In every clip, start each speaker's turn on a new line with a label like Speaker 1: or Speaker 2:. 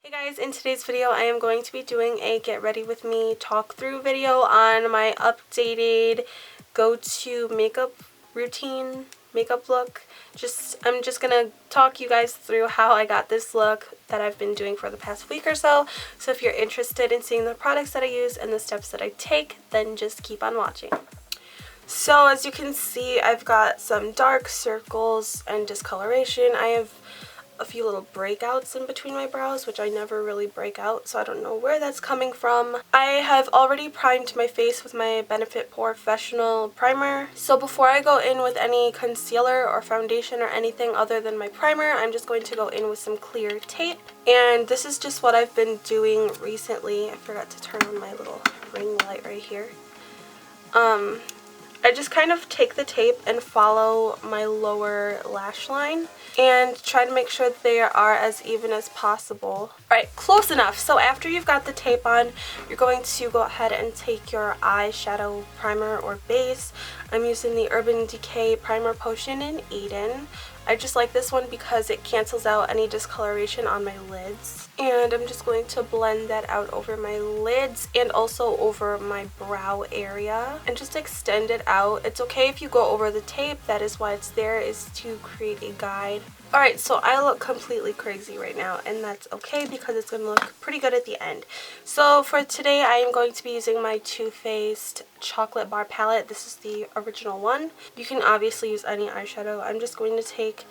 Speaker 1: Hey guys, in today's video I am going to be doing a get ready with me talk through video on my updated go-to makeup routine, makeup look. I'm just gonna talk you guys through how I got this look that I've been doing for the past week or so. So if you're interested in seeing the products that I use and the steps that I take, then just keep on watching. So as you can see, I've got some dark circles and discoloration. I have a few little breakouts in between my brows, which I never really break out, so I don't know where that's coming from. I have already primed my face with my Benefit Professional primer. So before I go in with any concealer or foundation or anything other than my primer, I'm just going to go in with some clear tape. And this is just what I've been doing recently. I forgot to turn on my little ring light right here. I just kind of take the tape and follow my lower lash line and try to make sure that they are as even as possible. Alright, close enough. So after you've got the tape on, you're going to go ahead and take your eyeshadow primer or base. I'm using the Urban Decay Primer Potion in Eden. I just like this one because it cancels out any discoloration on my lids. And I'm just going to blend that out over my lids and also over my brow area and just extend it out. It's okay if you go over the tape. That is why it's there, is to create a guide. Alright, so I look completely crazy right now, and that's okay because it's going to look pretty good at the end. So for today, I am going to be using my Too Faced Chocolate Bar Palette. This is the original one. You can obviously use any eyeshadow. I'm just going to take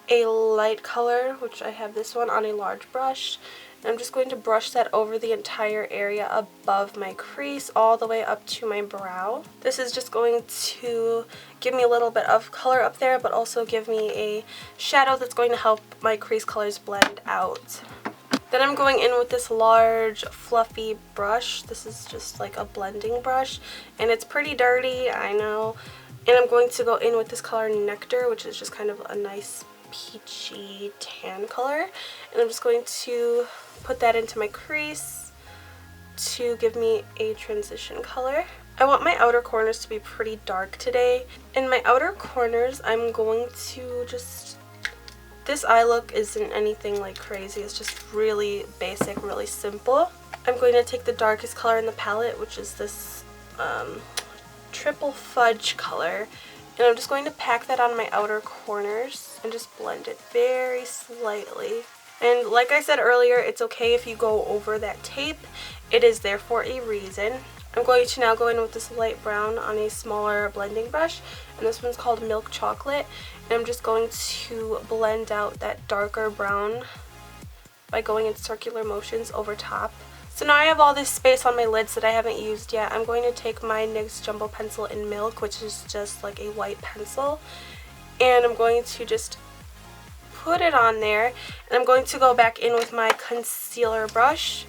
Speaker 1: a light color, which I have this one, on a large brush. And I'm just going to brush that over the entire area above my crease all the way up to my brow. This is just going to give me a little bit of color up there, but also give me a shadow that's going to help my crease colors blend out. Then I'm going in with this large fluffy brush. This is just like a blending brush, and it's pretty dirty, I know. And I'm going to go in with this color Nectar, which is just kind of a nice peachy tan color, and I'm just going to put that into my crease to give me a transition color. I want my outer corners to be pretty dark today. In my outer corners, I'm going to just, this eye look isn't anything like crazy, it's just really basic, really simple. I'm going to take the darkest color in the palette, which is this Triple Fudge color, and I'm just going to pack that on my outer corners and just blend it very slightly. And like I said earlier, it's okay if you go over that tape. It is there for a reason. I'm going to now go in with this light brown on a smaller blending brush, and this one's called Milk Chocolate. And I'm just going to blend out that darker brown by going in circular motions over top. So now I have all this space on my lids that I haven't used yet. I'm going to take my NYX Jumbo Pencil in Milk, which is just like a white pencil, and I'm going to just put it on there, and I'm going to go back in with my concealer brush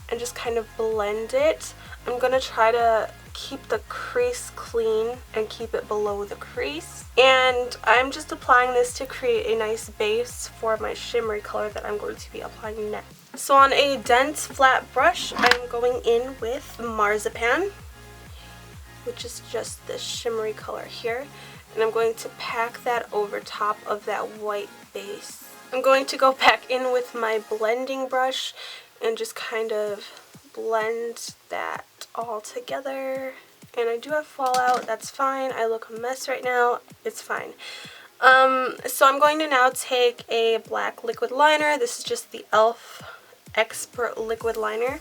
Speaker 1: and just kind of blend it. I'm going to try to keep the crease clean and keep it below the crease, and I'm just applying this to create a nice base for my shimmery color that I'm going to be applying next. So on a dense flat brush, I'm going in with Marzipan, which is just this shimmery color here, and I'm going to pack that over top of that white base. I'm going to go back in with my blending brush and just kind of blend that all together. And I do have fallout, that's fine. I look a mess right now, it's fine. So I'm going to now take a black liquid liner. This is just the e.l.f. Expert Liquid Liner.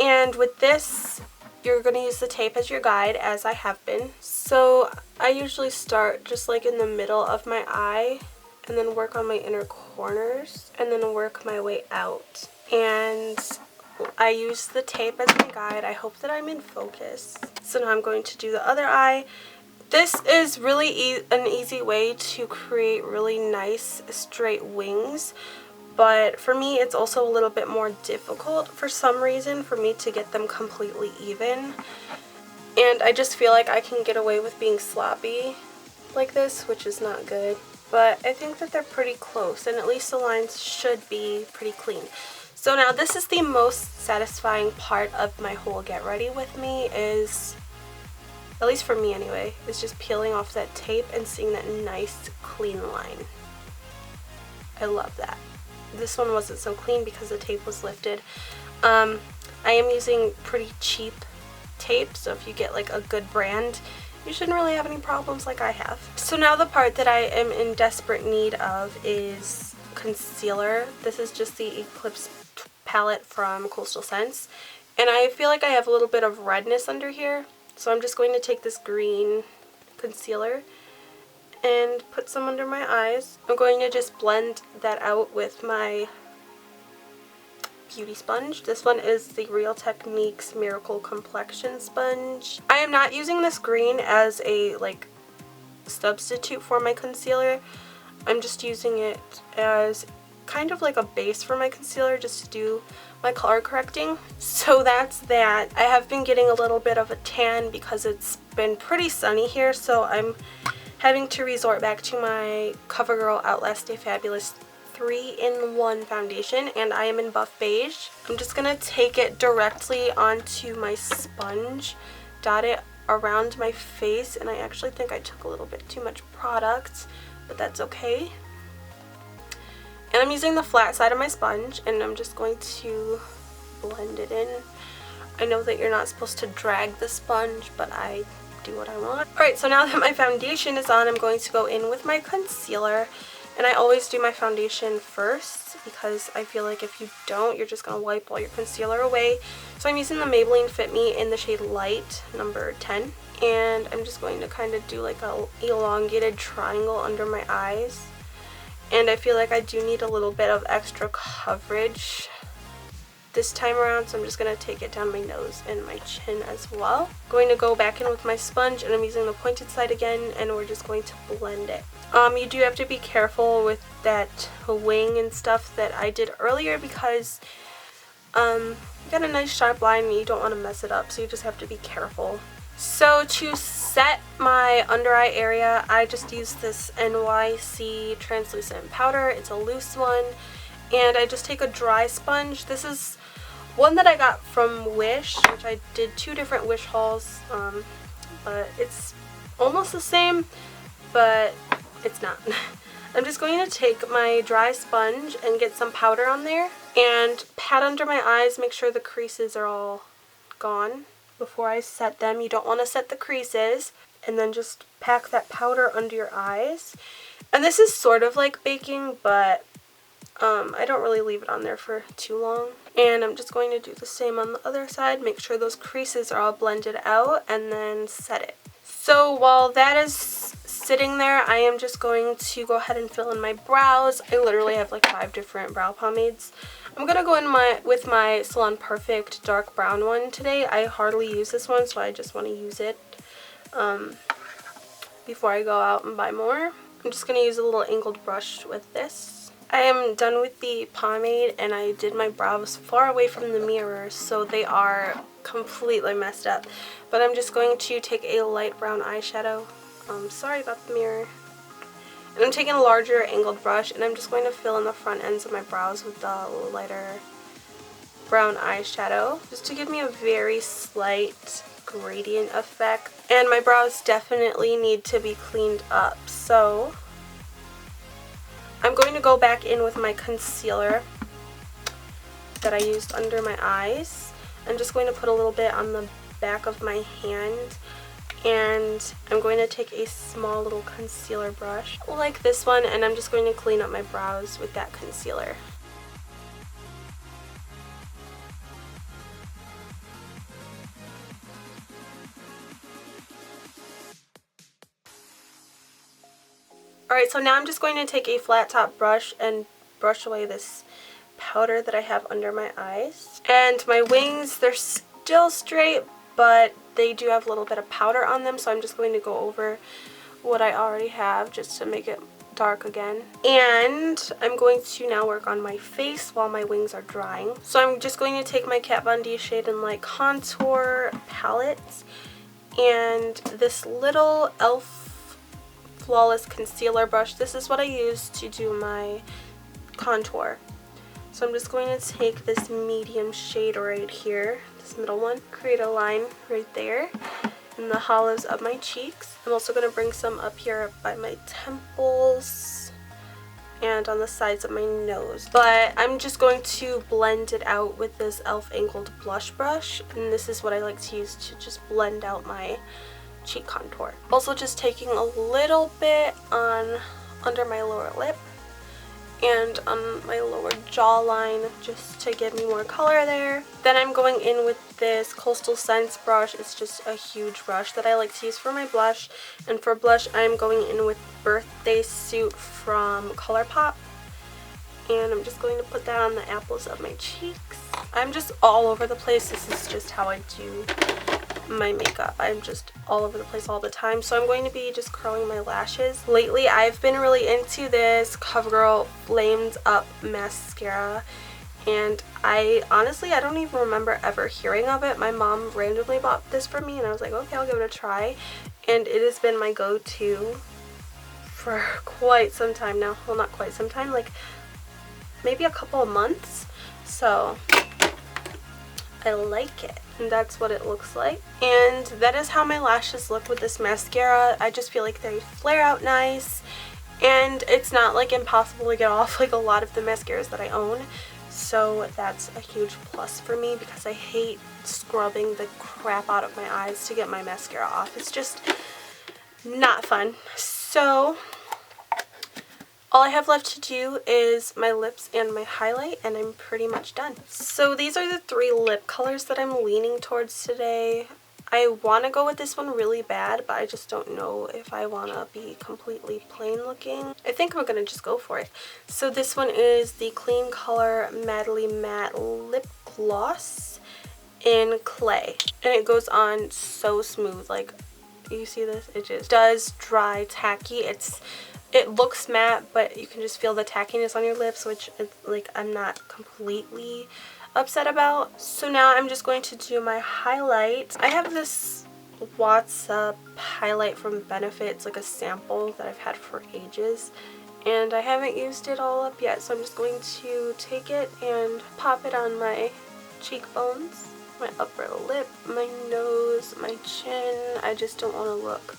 Speaker 1: And with this, you're going to use the tape as your guide, as I have been. So I usually start just like in the middle of my eye and then work on my inner corners and then work my way out. And I use the tape as my guide. I hope that I'm in focus. So now I'm going to do the other eye. This is really an easy way to create really nice straight wings. But for me, it's also a little bit more difficult for some reason for me to get them completely even. And I just feel like I can get away with being sloppy like this, which is not good. But I think that they're pretty close, and at least the lines should be pretty clean. So now this is the most satisfying part of my whole get ready with me, is, at least for me anyway, is just peeling off that tape and seeing that nice clean line. I love that. this one wasn't so clean because the tape was lifted. I am using pretty cheap tape, so if you get like a good brand, you shouldn't really have any problems like I have. So now the part that I am in desperate need of is concealer. This is just the Eclipse palette from Coastal Scents, and I feel like I have a little bit of redness under here, so I'm just going to take this green concealer and put some under my eyes. I'm going to just blend that out with my beauty sponge. This one is the Real Techniques Miracle Complexion Sponge. I am not using this green as a like substitute for my concealer. I'm just using it as kind of like a base for my concealer, just to do my color correcting. So that's that. I have been getting a little bit of a tan because it's been pretty sunny here, so I'm having to resort back to my CoverGirl Outlast Stay Fabulous 3-in-1 foundation, and I am in Buff Beige. I'm just going to take it directly onto my sponge, dot it around my face, and I actually think I took a little bit too much product, but that's okay. And I'm using the flat side of my sponge, and I'm just going to blend it in. I know that you're not supposed to drag the sponge, but I do what I want. Alright, so now that my foundation is on, I'm going to go in with my concealer. And I always do my foundation first because I feel like if you don't, you're just going to wipe all your concealer away. So I'm using the Maybelline Fit Me in the shade Light, number 10. And I'm just going to kind of do like a elongated triangle under my eyes. And I feel like I do need a little bit of extra coverage this time around, so I'm just going to take it down my nose and my chin as well. Going to go back in with my sponge, and I'm using the pointed side again, and we're just going to blend it. You do have to be careful with that wing and stuff that I did earlier because you got a nice sharp line and you don't want to mess it up, so you just have to be careful. So to set my under eye area, I just use this NYC translucent powder. It's a loose one, and I just take a dry sponge. This is one that I got from Wish, which I did 2 different Wish hauls, but it's almost the same, but it's not. I'm just going to take my dry sponge and get some powder on there and pat under my eyes, make sure the creases are all gone before I set them. You don't want to set the creases, and then just pack that powder under your eyes. And this is sort of like baking, but I don't really leave it on there for too long. And I'm just going to do the same on the other side, make sure those creases are all blended out, and then set it. So while that is sitting there, I am just going to go ahead and fill in my brows. I literally have like 5 different brow pomades. I'm going to go in with my Salon Perfect dark brown one today. I hardly use this one, so I just want to use it before I go out and buy more. I'm just going to use a little angled brush with this. I am done with the pomade, and I did my brows far away from the mirror, so they are completely messed up. But I'm just going to take a light brown eyeshadow. Sorry about the mirror. And I'm taking a larger angled brush, and I'm just going to fill in the front ends of my brows with the lighter brown eyeshadow, just to give me a very slight gradient effect. And my brows definitely need to be cleaned up, so I'm going to go back in with my concealer that I used under my eyes. I'm just going to put a little bit on the back of my hand, and I'm going to take a small little concealer brush like this one, and I'm just going to clean up my brows with that concealer. Alright, so now I'm just going to take a flat top brush and brush away this powder that I have under my eyes. And my wings, they're still straight, but they do have a little bit of powder on them, so I'm just going to go over what I already have just to make it dark again. And I'm going to now work on my face while my wings are drying. So I'm just going to take my Kat Von D Shade and Light Contour palette and this little e.l.f. Flawless concealer brush. This is what I use to do my contour. So I'm just going to take this medium shade right here, this middle one, create a line right there in the hollows of my cheeks. I'm also going to bring some up here by my temples and on the sides of my nose. But I'm just going to blend it out with this e.l.f. angled blush brush, and this is what I like to use to just blend out my cheek contour. Also just taking a little bit on under my lower lip and on my lower jawline just to give me more color there. Then I'm going in with this Coastal Scents brush. It's just a huge brush that I like to use for my blush. And for blush, I'm going in with Birthday Suit from ColourPop. And I'm just going to put that on the apples of my cheeks. I'm just all over the place. This is just how I do my makeup. I'm just all over the place all the time. So I'm going to be just curling my lashes. Lately, I've been really into this CoverGirl Flamed Up mascara. And I don't even remember ever hearing of it. My mom randomly bought this for me and I was like, okay, I'll give it a try. And it has been my go-to for quite some time now. Well, not quite some time, like maybe a couple of months. So I like it, and that's what it looks like. And that is how my lashes look with this mascara. I just feel like they flare out nice, and it's not like impossible to get off like a lot of the mascaras that I own. So that's a huge plus for me because I hate scrubbing the crap out of my eyes to get my mascara off. It's just not fun. So all I have left to do is my lips and my highlight, and I'm pretty much done. So these are the 3 lip colors that I'm leaning towards today. I want to go with this one really bad, but I just don't know if I want to be completely plain looking. I think I'm going to just go for it. So this one is the Clean Color Madly Matte Lip Gloss in Clay. And it goes on so smooth. Like, you see this? It just does dry, tacky. It looks matte, but you can just feel the tackiness on your lips, which like I'm not completely upset about. So now I'm just going to do my highlight. I have this What's Up highlight from Benefit. It's like a sample that I've had for ages, and I haven't used it all up yet, so I'm just going to take it and pop it on my cheekbones, my upper lip, my nose, my chin. I just don't want to look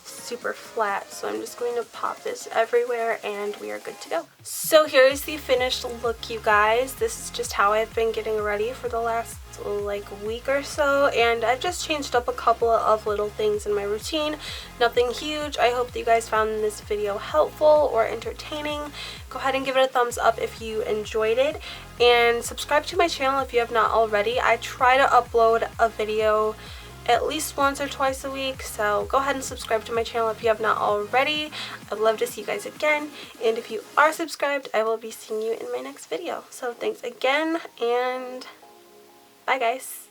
Speaker 1: super flat, so I'm just going to pop this everywhere and we are good to go. So here is the finished look, you guys. This is just how I've been getting ready for the last like week or so, and I've just changed up a couple of little things in my routine. Nothing huge. I hope that you guys found this video helpful or entertaining. Go ahead and give it a thumbs up if you enjoyed it, and subscribe to my channel if you have not already. I try to upload a video at least once or twice a week, so go ahead and subscribe to my channel if you have not already. I'd love to see you guys again, and if you are subscribed, I will be seeing you in my next video. So thanks again, and bye guys.